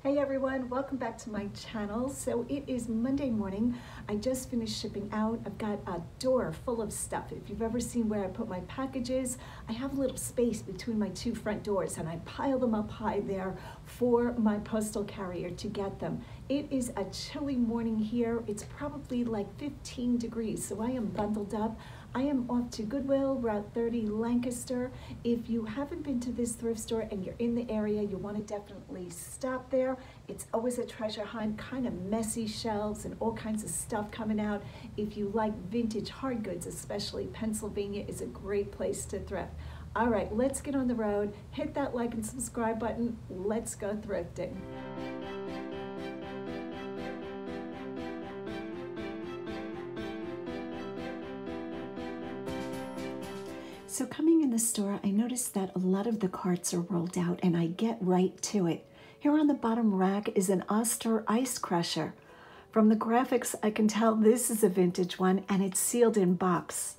Hey everyone, welcome back to my channel. So it is Monday morning. I just finished shipping out. I've got a door full of stuff. If you've ever seen where I put my packages, I have a little space between my two front doors and I pile them up high there for my postal carrier to get them. It is a chilly morning here. It's probably like 15 degrees, so I am bundled up. I am off to Goodwill, Route 30, Lancaster. If you haven't been to this thrift store and you're in the area, you want to definitely stop there. It's always a treasure hunt, kind of messy shelves and all kinds of stuff coming out. If you like vintage hard goods, especially, Pennsylvania is a great place to thrift. All right, let's get on the road. Hit that like and subscribe button. Let's go thrifting. So coming in the store, I noticed that a lot of the carts are rolled out and I get right to it. Here on the bottom rack is an Oster ice crusher. From the graphics, I can tell this is a vintage one and it's sealed in box.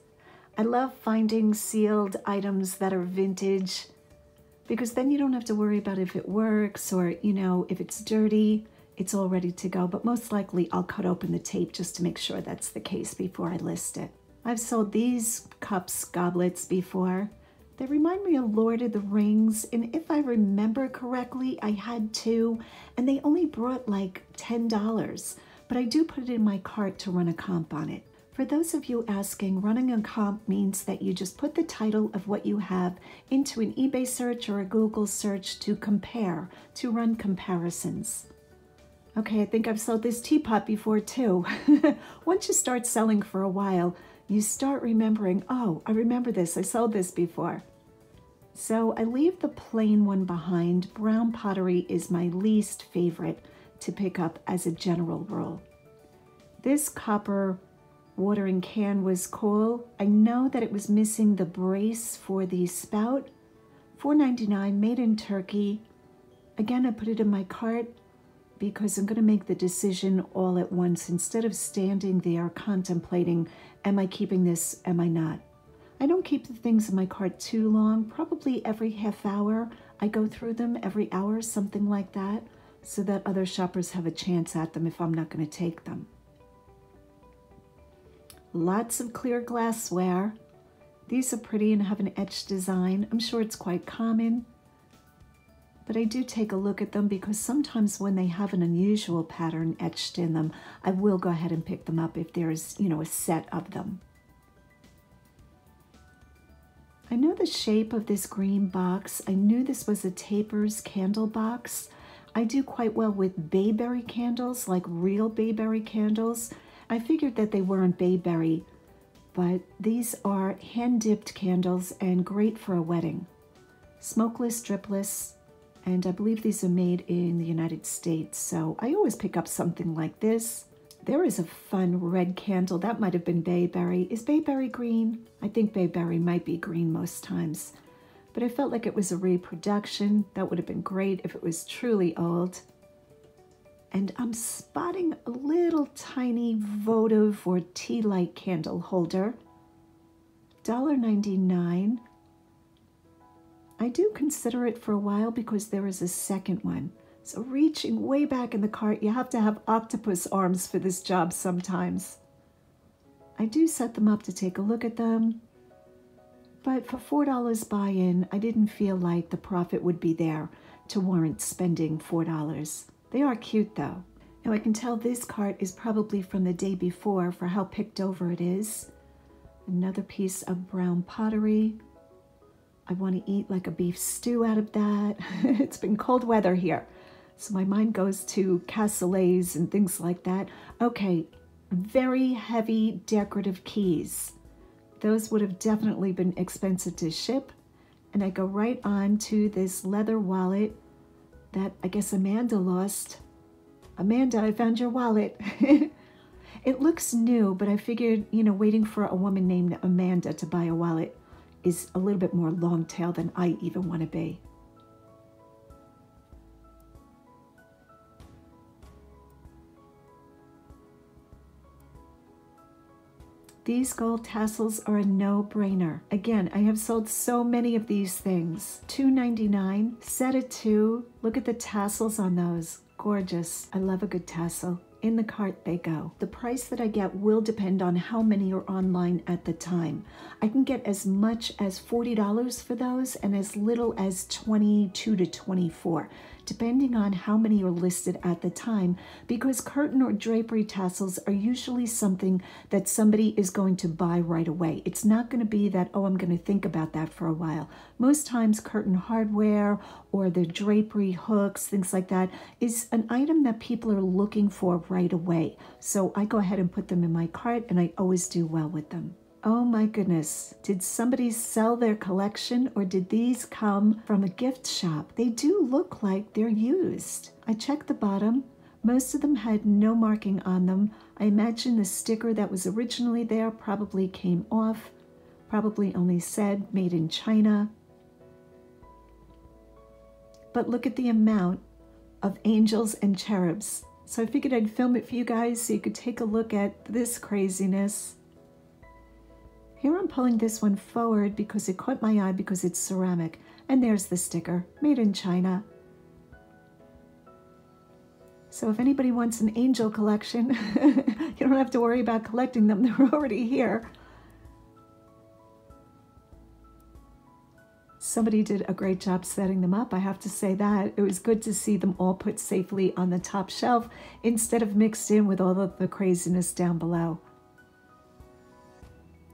I love finding sealed items that are vintage because then you don't have to worry about if it works or, if it's dirty, it's all ready to go. But most likely I'll cut open the tape just to make sure that's the case before I list it. I've sold these cups, goblets before. They remind me of Lord of the Rings, and if I remember correctly, I had two, and they only brought like $10, but I do put it in my cart to run a comp on it. For those of you asking, running a comp means that you just put the title of what you have into an eBay search or a Google search to compare, to run comparisons. Okay, I think I've sold this teapot before too. Once you start selling for a while, you start remembering, oh, I remember this, I sold this before. So I leave the plain one behind. Brown pottery is my least favorite to pick up as a general rule. This copper watering can was cool. I know that it was missing the brace for the spout. $4.99, made in Turkey. Again, I put it in my cart because I'm going to make the decision all at once instead of standing there contemplating, am I keeping this, am I not? I don't keep the things in my cart too long, probably every half hour. I go through them every hour, something like that, so that other shoppers have a chance at them if I'm not going to take them. Lots of clear glassware. These are pretty and have an etched design. I'm sure it's quite common. But I do take a look at them because sometimes when they have an unusual pattern etched in them, I will go ahead and pick them up if there's, a set of them. I know the shape of this green box. I knew this was a Taper's candle box. I do quite well with Bayberry candles, like real Bayberry candles. I figured that they weren't Bayberry, but these are hand-dipped candles and great for a wedding. Smokeless, dripless. And I believe these are made in the United States, so I always pick up something like this. There is a fun red candle. That might have been Bayberry. Is Bayberry green? I think Bayberry might be green most times. But I felt like it was a reproduction. That would have been great if it was truly old. And I'm spotting a little tiny votive or tea light candle holder. $1.99. I do consider it for a while because there is a second one. So reaching way back in the cart, you have to have octopus arms for this job sometimes. I do set them up to take a look at them, but for $4 buy-in, I didn't feel like the profit would be there to warrant spending $4. They are cute though. Now I can tell this cart is probably from the day before for how picked over it is. Another piece of brown pottery. I want to eat like a beef stew out of that. It's been cold weather here, so my mind goes to cassoulets and things like that. Okay, very heavy decorative keys. Those would have definitely been expensive to ship. And I go right on to this leather wallet that I guess Amanda lost. Amanda, I found your wallet. It looks new, but I figured, waiting for a woman named Amanda to buy a wallet is a little bit more long tail than I even want to be. These gold tassels are a no-brainer. Again, I have sold so many of these things. $2.99, set of 2. Look at the tassels on those. Gorgeous. I love a good tassel. In the cart they go. The price that I get will depend on how many are online at the time. I can get as much as $40 for those and as little as $22 to $24, depending on how many are listed at the time, because curtain or drapery tassels are usually something that somebody is going to buy right away. It's not going to be that, oh, I'm going to think about that for a while. Most times curtain hardware or the drapery hooks, things like that, is an item that people are looking for right away. So I go ahead and put them in my cart, and I always do well with them. Oh my goodness, did somebody sell their collection, or did these come from a gift shop? They do look like they're used. I checked the bottom. Most of them had no marking on them. I imagine the sticker that was originally there probably came off, probably only said made in China. But look at the amount of angels and cherubs. So I figured I'd film it for you guys so you could take a look at this craziness. Here I'm pulling this one forward because it caught my eye because it's ceramic. And there's the sticker, made in China. So if anybody wants an angel collection, you don't have to worry about collecting them. They're already here. Somebody did a great job setting them up, I have to say that. It was good to see them all put safely on the top shelf instead of mixed in with all of the craziness down below.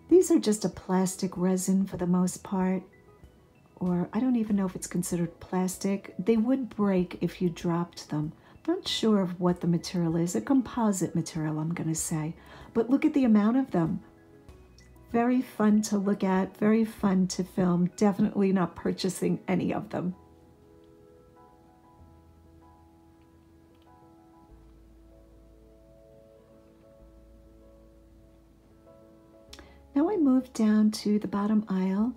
These are just a plastic resin for the most part, or I don't even know if it's considered plastic. They would break if you dropped them. Not sure of what the material is. A composite material, I'm going to say. But look at the amount of them. Very fun to look at, very fun to film. Definitely not purchasing any of them. Now I moved down to the bottom aisle.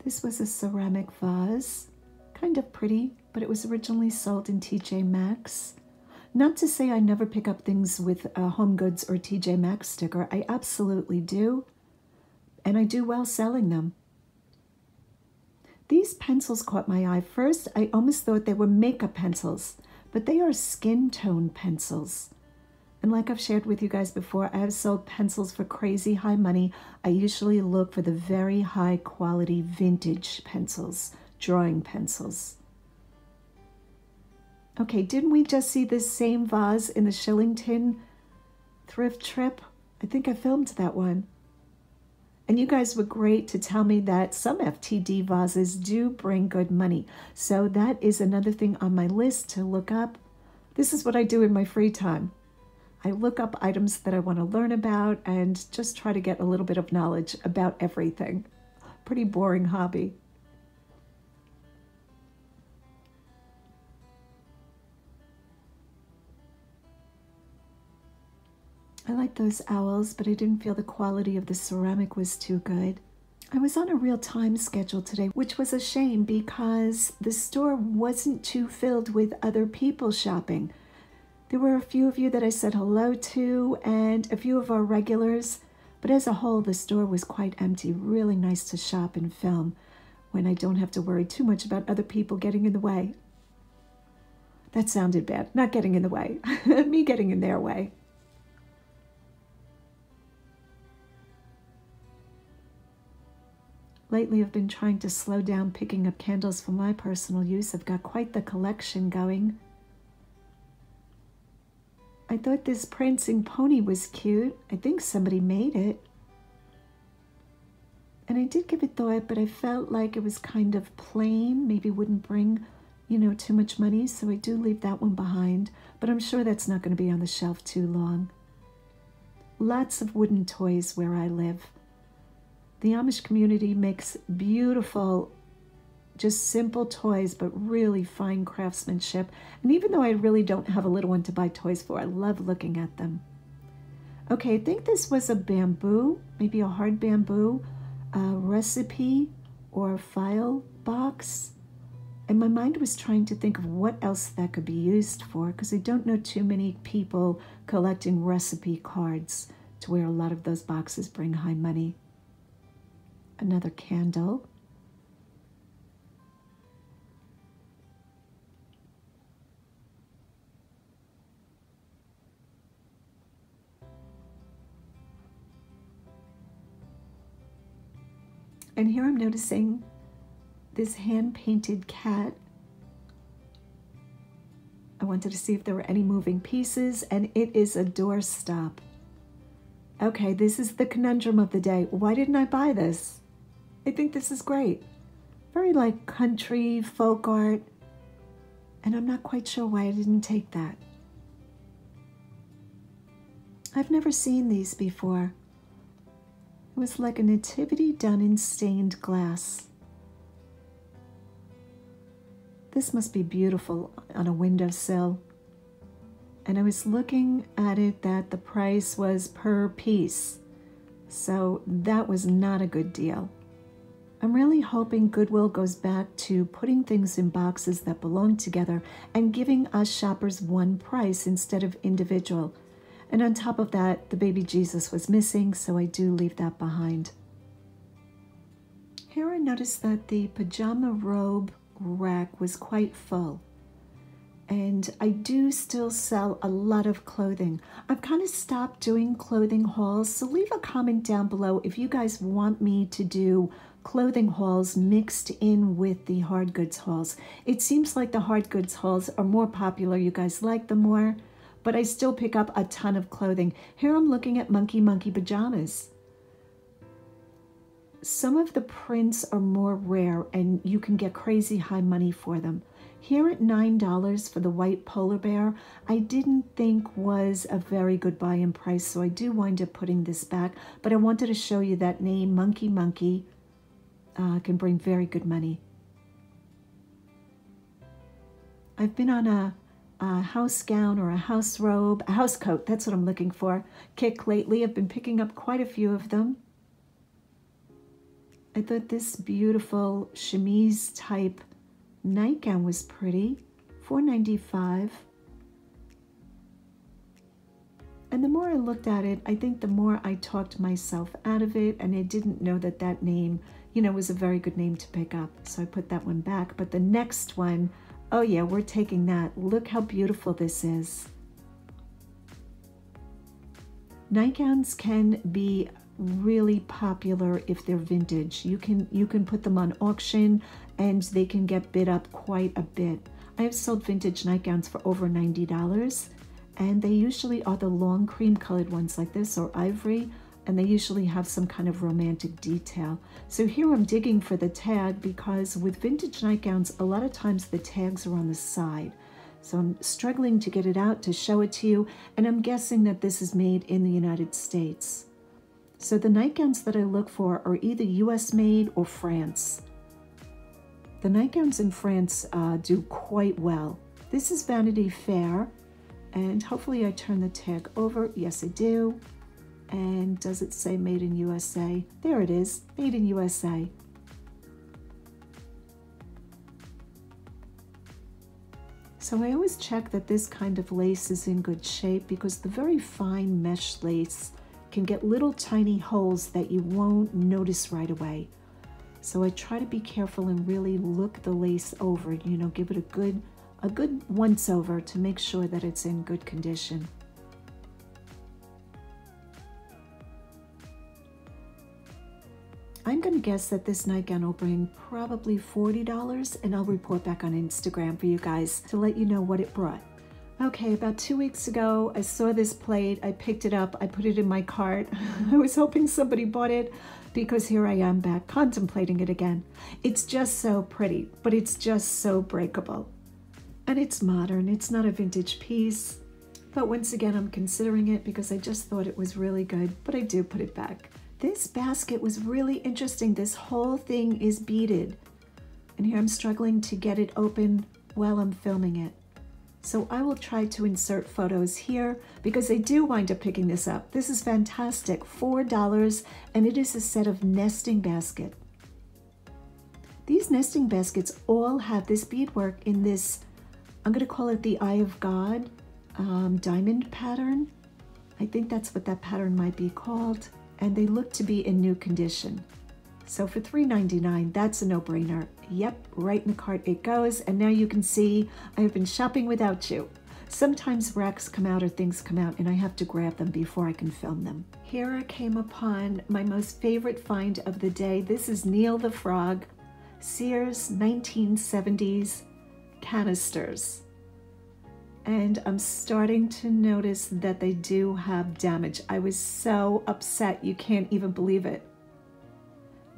This was a ceramic vase. Kind of pretty, but it was originally sold in TJ Maxx. Not to say I never pick up things with a Home Goods or TJ Maxx sticker. I absolutely do. And I do well selling them. These pencils caught my eye. First, I almost thought they were makeup pencils, but they are skin tone pencils. And like I've shared with you guys before, I have sold pencils for crazy high money. I usually look for the very high quality vintage pencils, drawing pencils. Okay, didn't we just see this same vase in the Shillington thrift trip? I think I filmed that one. And you guys were great to tell me that some FTD vases do bring good money. So that is another thing on my list to look up. This is what I do in my free time. I look up items that I want to learn about and just try to get a little bit of knowledge about everything. Pretty boring hobby. I like those owls, but I didn't feel the quality of the ceramic was too good. I was on a real time schedule today, which was a shame because the store wasn't too filled with other people shopping. There were a few of you that I said hello to and a few of our regulars, but as a whole, the store was quite empty. Really nice to shop and film when I don't have to worry too much about other people getting in the way. That sounded bad. Not getting in the way. Me getting in their way. Lately, I've been trying to slow down picking up candles for my personal use. I've got quite the collection going. I thought this prancing pony was cute. I think somebody made it. And I did give it thought, but I felt like it was kind of plain. Maybe wouldn't bring, you know, too much money. So I do leave that one behind. But I'm sure that's not going to be on the shelf too long. Lots of wooden toys where I live. The Amish community makes beautiful, just simple toys, but really fine craftsmanship. And even though I really don't have a little one to buy toys for, I love looking at them. Okay, I think this was a bamboo, maybe a hard bamboo recipe or file box. And my mind was trying to think of what else that could be used for, because I don't know too many people collecting recipe cards. to where a lot of those boxes bring high money. Another candle. And here I'm noticing this hand-painted cat. I wanted to see if there were any moving pieces, and it is a doorstop. Okay, this is the conundrum of the day. Why didn't I buy this? I think this is great. Very like country, folk art, and I'm not quite sure why I didn't take that. I've never seen these before. It was like a nativity done in stained glass. This must be beautiful on a windowsill. And I was looking at it that the price was per piece. So that was not a good deal. I'm really hoping Goodwill goes back to putting things in boxes that belong together and giving us shoppers one price instead of individual. And on top of that, the baby Jesus was missing, so I do leave that behind. Here I noticed that the pajama robe rack was quite full. And I do still sell a lot of clothing. I've kind of stopped doing clothing hauls, so leave a comment down below if you guys want me to do clothing hauls mixed in with the hard goods hauls. It seems like the hard goods hauls are more popular. You guys like them more. But I still pick up a ton of clothing. Here I'm looking at monkey pajamas. Some of the prints are more rare and you can get crazy high money for them. Here at $9 for the white polar bear, I didn't think was a very good buy-in price, so I do wind up putting this back. But I wanted to show you that name, monkey, can bring very good money. I've been on a house gown or a house robe, a house coat, that's what I'm looking for, kick lately. I've been picking up quite a few of them. I thought this beautiful chemise type nightgown was pretty, $4.95. And the more I looked at it, I think the more I talked myself out of it, and I didn't know that that name, you know, was a very good name to pick up. So I put that one back. But the next one, oh yeah, we're taking that. Look how beautiful this is. Nightgowns can be really popular if they're vintage. You can put them on auction and they can get bid up quite a bit. I have sold vintage nightgowns for over $90, and they usually are the long cream colored ones like this or ivory, and they usually have some kind of romantic detail. So here I'm digging for the tag because with vintage nightgowns, a lot of times the tags are on the side. So I'm struggling to get it out to show it to you, and I'm guessing that this is made in the United States. So the nightgowns that I look for are either US made or France. The nightgowns in France do quite well. This is Vanity Fair, and hopefully I turn the tag over. Yes, I do. And does it say made in USA? There it is, made in USA. So I always check that this kind of lace is in good shape because the very fine mesh lace can get little tiny holes that you won't notice right away. So I try to be careful and really look the lace over, you know, give it a good once over to make sure that it's in good condition. I'm going to guess that this nightgown will bring probably $40, and I'll report back on Instagram for you guys to let you know what it brought. Okay, about 2 weeks ago, I saw this plate, I picked it up, I put it in my cart. I was hoping somebody bought it because here I am back contemplating it again. It's just so pretty, but it's just so breakable. And it's modern, it's not a vintage piece. But once again, I'm considering it because I just thought it was really good, but I do put it back. This basket was really interesting. This whole thing is beaded. And here I'm struggling to get it open while I'm filming it. So I will try to insert photos here because I do wind up picking this up. This is fantastic, $4, and it is a set of nesting basket. These nesting baskets all have this beadwork in this, I'm going to call it the Eye of God diamond pattern. I think that's what that pattern might be called. And they look to be in new condition. So for $3.99, that's a no-brainer. Yep, right in the cart it goes. And now you can see I have been shopping without you. Sometimes racks come out or things come out and I have to grab them before I can film them. Here I came upon my most favorite find of the day. This is Neil the Frog, Sears 1970s canisters. And I'm starting to notice that they do have damage. I was so upset, you can't even believe it.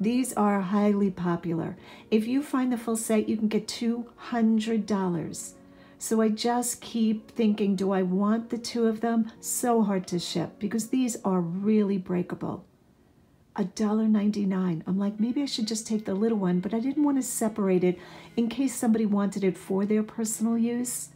These are highly popular. If you find the full set, you can get $200. So I just keep thinking, do I want the two of them? So hard to ship because these are really breakable. $1.99. I'm like, maybe I should just take the little one, but I didn't want to separate it in case somebody wanted it for their personal use.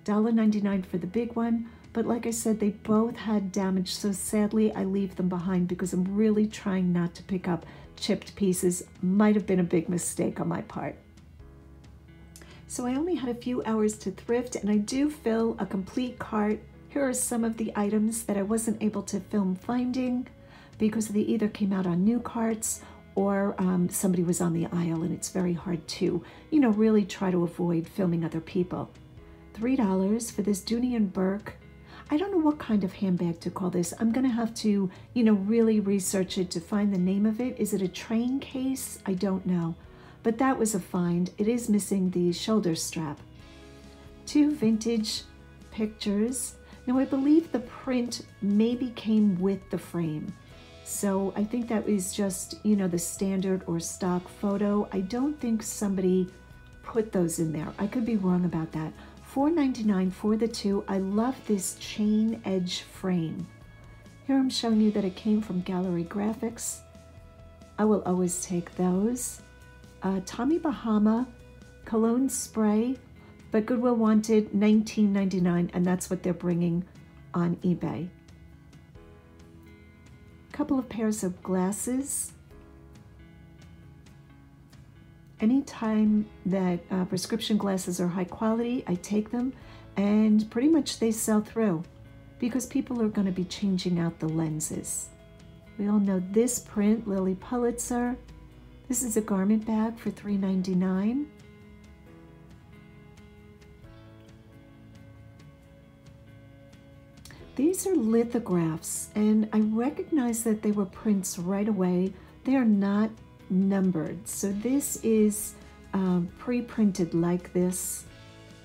$1.99 for the big one. But like I said, they both had damage, so sadly I leave them behind because I'm really trying not to pick up chipped pieces. Might have been a big mistake on my part. So I only had a few hours to thrift and I do fill a complete cart. Here are some of the items that I wasn't able to film finding because they either came out on new carts or somebody was on the aisle, and it's very hard to, really try to avoid filming other people. $3 for this Dunianburg. I don't know what kind of handbag to call this. I'm gonna have to, really research it to find the name of it. Is it a train case? I don't know. But that was a find. It is missing the shoulder strap. 2 vintage pictures. Now I believe the print maybe came with the frame. So I think that was just, the standard or stock photo. I don't think somebody put those in there. I could be wrong about that. $4.99 for the 2. I love this chain edge frame. Here I'm showing you that it came from Gallery Graphics. I will always take those. Tommy Bahama cologne spray, but Goodwill wanted $19.99, and that's what they're bringing on eBay. A couple of pairs of glasses. Anytime that prescription glasses are high quality, I take them, and pretty much they sell through because people are going to be changing out the lenses. We all know this print, Lily Pulitzer. This is a garment bag for $3.99. These are lithographs, and I recognize that they were prints right away. They are not numbered, so this is pre-printed like this.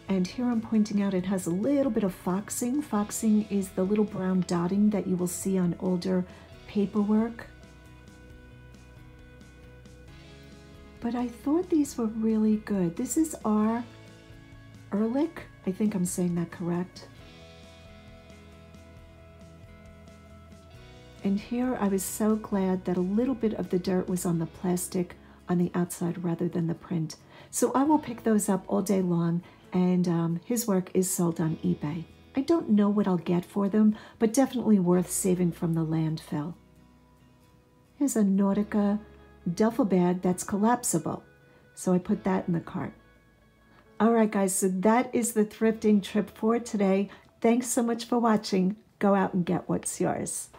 And here I'm pointing out it has a little bit of foxing. Foxing is the little brown dotting that you will see on older paperwork. But I thought these were really good. This is R. Ehrlich. I think I'm saying that correct. And here I was so glad that a little bit of the dirt was on the plastic on the outside rather than the print. So I will pick those up all day long, and his work is sold on eBay. I don't know what I'll get for them, but definitely worth saving from the landfill. Here's a Nautica duffel bag that's collapsible, so I put that in the cart. All right, guys, so that is the thrifting trip for today. Thanks so much for watching. Go out and get what's yours.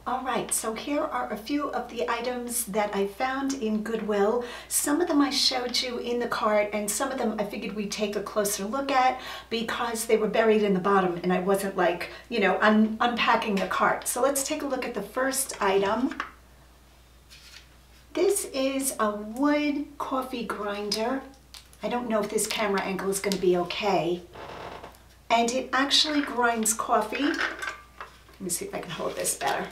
All right, so here are a few of the items that I found in Goodwill. Some of them I showed you in the cart, and some of them I figured we'd take a closer look at because they were buried in the bottom and I wasn't like, unpacking the cart. So let's take a look at the first item. This is a wood coffee grinder. I don't know if this camera angle is going to be okay. And it actually grinds coffee. Let me see if I can hold this better.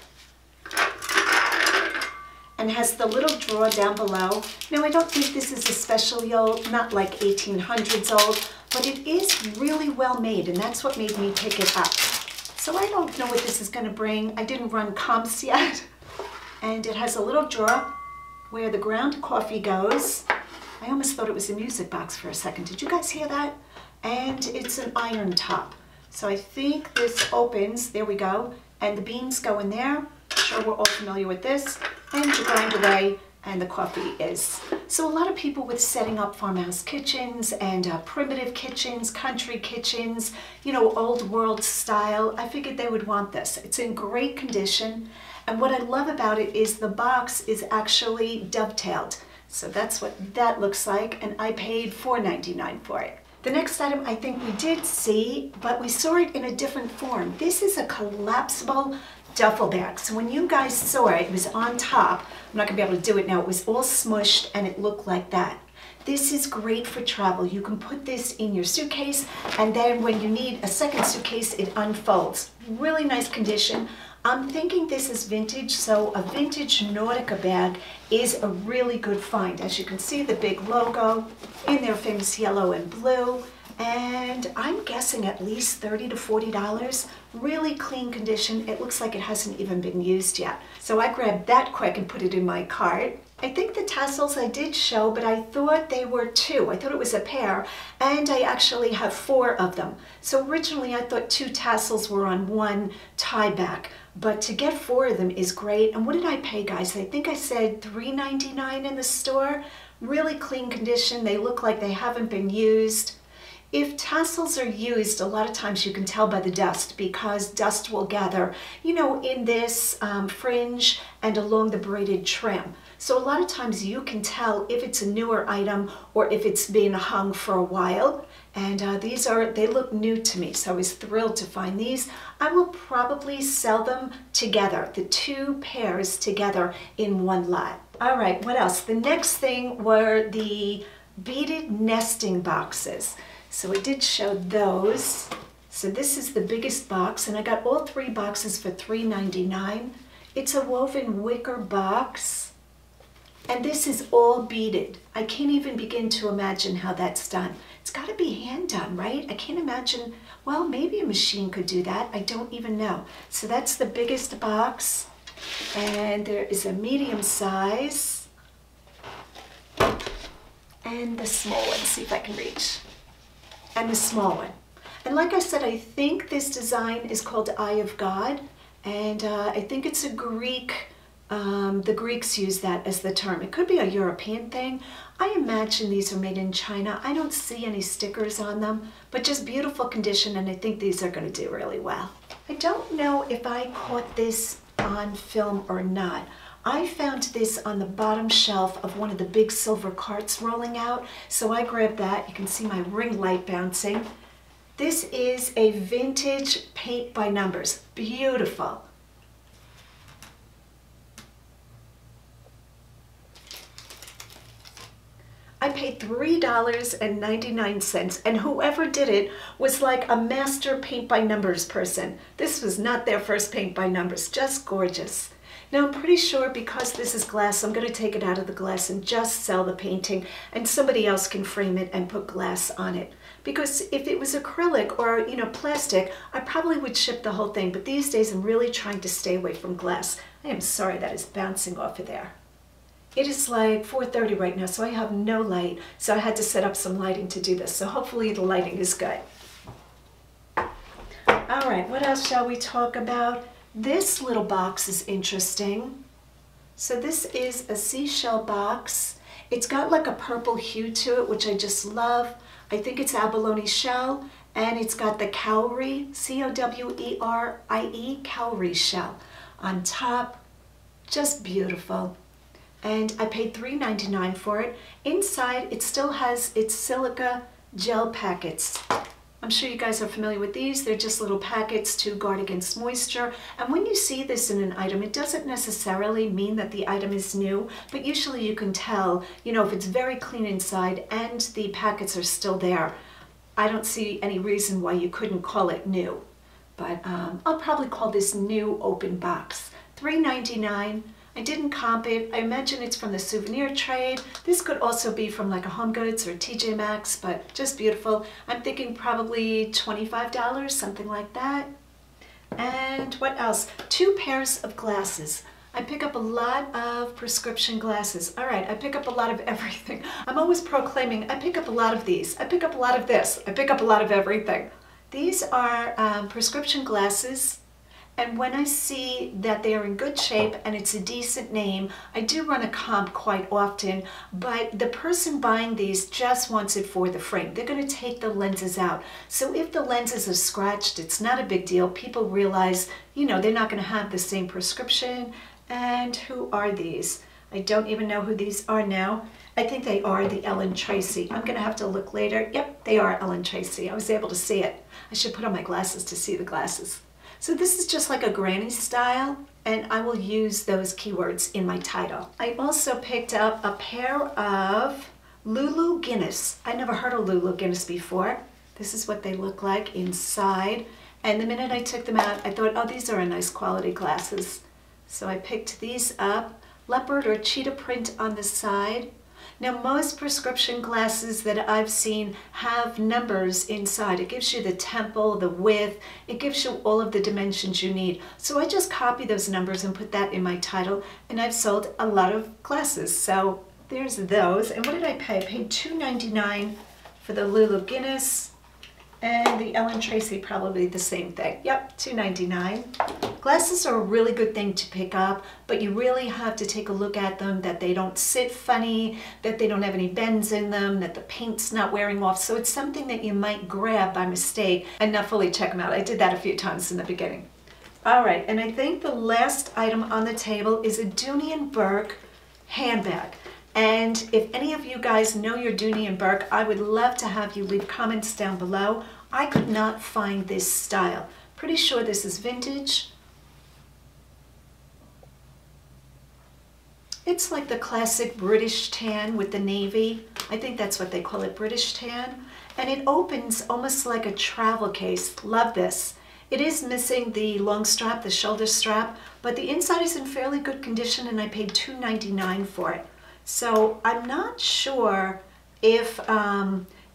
And has the little drawer down below. Now I don't think this is especially old, not like 1800s old, but it is really well made, and that's what made me pick it up. So I don't know what this is going to bring. I didn't run comps yet. And it has a little drawer where the ground coffee goes. I almost thought it was a music box for a second. Did you guys hear that? And it's an iron top. So I think this opens, there we go, and the beans go in there. I'm sure we're all familiar with this. And you grind away and the coffee is. So a lot of people with setting up farmhouse kitchens and primitive kitchens, country kitchens, you know, old world style, I figured they would want this. It's in great condition, and what I love about it is the box is actually dovetailed. So that's what that looks like, and I paid $4.99 for it. The next item I think we did see, but we saw it in a different form. This is a collapsible duffel bag. So when you guys saw it, it was on top. I'm not gonna be able to do it now. It was all smushed and it looked like that. This is great for travel. You can put this in your suitcase, and then when you need a second suitcase, it unfolds. Really nice condition. I'm thinking this is vintage, so a vintage Nautica bag is a really good find. As you can see, the big logo in their famous yellow and blue, and I'm guessing at least $30 to $40. Really clean condition. It looks like it hasn't even been used yet. So I grabbed that quick and put it in my cart. I think the tassels I did show, but I thought they were two. I thought it was a pair, and I actually have 4 of them. So originally I thought 2 tassels were on one tie back, but to get 4 of them is great. And what did I pay, guys? I think I said $3.99 in the store. Really clean condition. They look like they haven't been used. If tassels are used, a lot of times you can tell by the dust, because dust will gather, you know, in this fringe and along the braided trim. So a lot of times you can tell if it's a newer item or if it's been hung for a while. And they look new to me, so I was thrilled to find these. I will probably sell them together, the 2 pairs together in one lot. All right, what else? The next thing were the beaded nesting boxes. So I did show those. So this is the biggest box, and I got all 3 boxes for $3.99. It's a woven wicker box, and this is all beaded. I can't even begin to imagine how that's done. It's got to be hand done, right? I can't imagine, well, maybe a machine could do that. I don't even know. So that's the biggest box, and there is a medium size and the small one. See if I can reach. And the small one. And like I said, I think this design is called Eye of God, and I think it's a Greek, the Greeks use that as the term. It could be a European thing. I imagine these are made in China. I don't see any stickers on them, but just beautiful condition, and I think these are going to do really well. I don't know if I caught this on film or not. I found this on the bottom shelf of one of the big silver carts rolling out, so I grabbed that. You can see my ring light bouncing. This is a vintage paint by numbers. Beautiful. I paid $3.99, and whoever did it was like a master paint by numbers person. This was not their first paint by numbers, just gorgeous. Now I'm pretty sure because this is glass, I'm going to take it out of the glass and just sell the painting, and somebody else can frame it and put glass on it. Because if it was acrylic or, you know, plastic, I probably would ship the whole thing, but these days I'm really trying to stay away from glass. I am sorry that is bouncing off of there. It is like 4:30 right now, so I have no light, so I had to set up some lighting to do this, so hopefully the lighting is good. All right, what else shall we talk about? This little box is interesting. So this is a Seashell Box. It's got like a purple hue to it, which I just love. I think it's abalone shell, and it's got the cowrie, C-O-W-E-R-I-E, cowrie shell on top. Just beautiful. And I paid $3.99 for it. Inside, it still has its silica gel packets. I'm sure you guys are familiar with these. They're just little packets to guard against moisture. And when you see this in an item, it doesn't necessarily mean that the item is new, but usually you can tell, you know, if it's very clean inside and the packets are still there. I don't see any reason why you couldn't call it new. But I'll probably call this new open box. $3.99. I didn't comp it. I imagine it's from the souvenir trade. This could also be from like a Home Goods or TJ Maxx, but just beautiful. I'm thinking probably $25, something like that. And what else? 2 pairs of glasses. I pick up a lot of prescription glasses. All right, I pick up a lot of everything. I'm always proclaiming, I pick up a lot of these. I pick up a lot of this. I pick up a lot of everything. These are prescription glasses, And when I see that they are in good shape and it's a decent name, I do run a comp quite often, but the person buying these just wants it for the frame. They're going to take the lenses out. So if the lenses are scratched, it's not a big deal. People realize, you know, they're not going to have the same prescription. And who are these? I don't even know who these are now. I think they are the Ellen Tracy. I'm going to have to look later. Yep, they are Ellen Tracy. I was able to see it. I should put on my glasses to see the glasses. So this is just like a granny style, and I will use those keywords in my title. I also picked up a pair of Lulu Guinness. I never heard of Lulu Guinness before. This is what they look like inside. And the minute I took them out, I thought, oh, these are a nice quality glasses. So I picked these up. Leopard or cheetah print on the side. Now most prescription glasses that I've seen have numbers inside. It gives you the temple, the width, it gives you all of the dimensions you need. So I just copy those numbers and put that in my title, and I've sold a lot of glasses. So there's those. And what did I pay? I paid $2.99 for the Lulu Guinness, and the Ellen Tracy probably the same thing. Yep, $2.99. Glasses are a really good thing to pick up, but you really have to take a look at them, that they don't sit funny, that they don't have any bends in them, that the paint's not wearing off. So it's something that you might grab by mistake and not fully check them out. I did that a few times in the beginning. All right, and I think the last item on the table is a Dunianburg handbag. And if any of you guys know your Dunianburg, I would love to have you leave comments down below. I could not find this style. Pretty sure this is vintage. It's like the classic British tan with the navy. I think that's what they call it, British tan. And it opens almost like a travel case. Love this. It is missing the long strap, the shoulder strap, but the inside is in fairly good condition, and I paid $2.99 for it. So I'm not sure if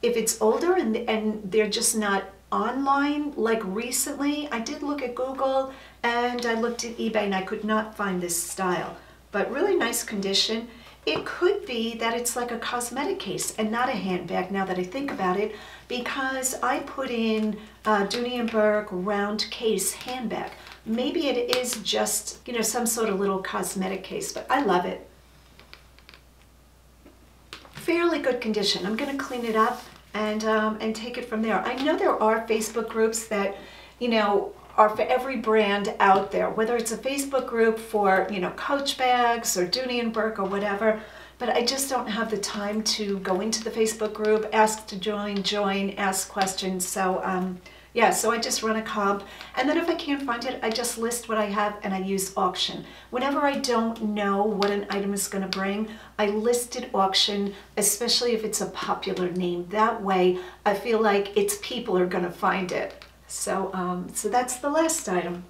it's older and they're just not online like recently. I did look at Google and I looked at eBay and I could not find this style, but really nice condition. It could be that it's like a cosmetic case and not a handbag now that I think about it, because I put in Dunianburg round case handbag. Maybe it is just, you know, some sort of little cosmetic case, but I love it. Fairly good condition. I'm going to clean it up and take it from there. I know there are Facebook groups that, you know, are for every brand out there, whether it's a Facebook group for, you know, Coach bags or Dunianburg or whatever, but I just don't have the time to go into the Facebook group, ask to join, ask questions. So yeah, so I just run a comp, and then if I can't find it, I just list what I have and I use auction. Whenever I don't know what an item is going to bring, I list it auction, especially if it's a popular name. That way I feel like its people are going to find it. So, so that's the last item.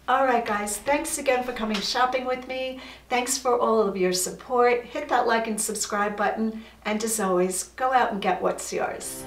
All right, guys, thanks again for coming shopping with me. Thanks for all of your support. Hit that like and subscribe button. And as always, go out and get what's yours.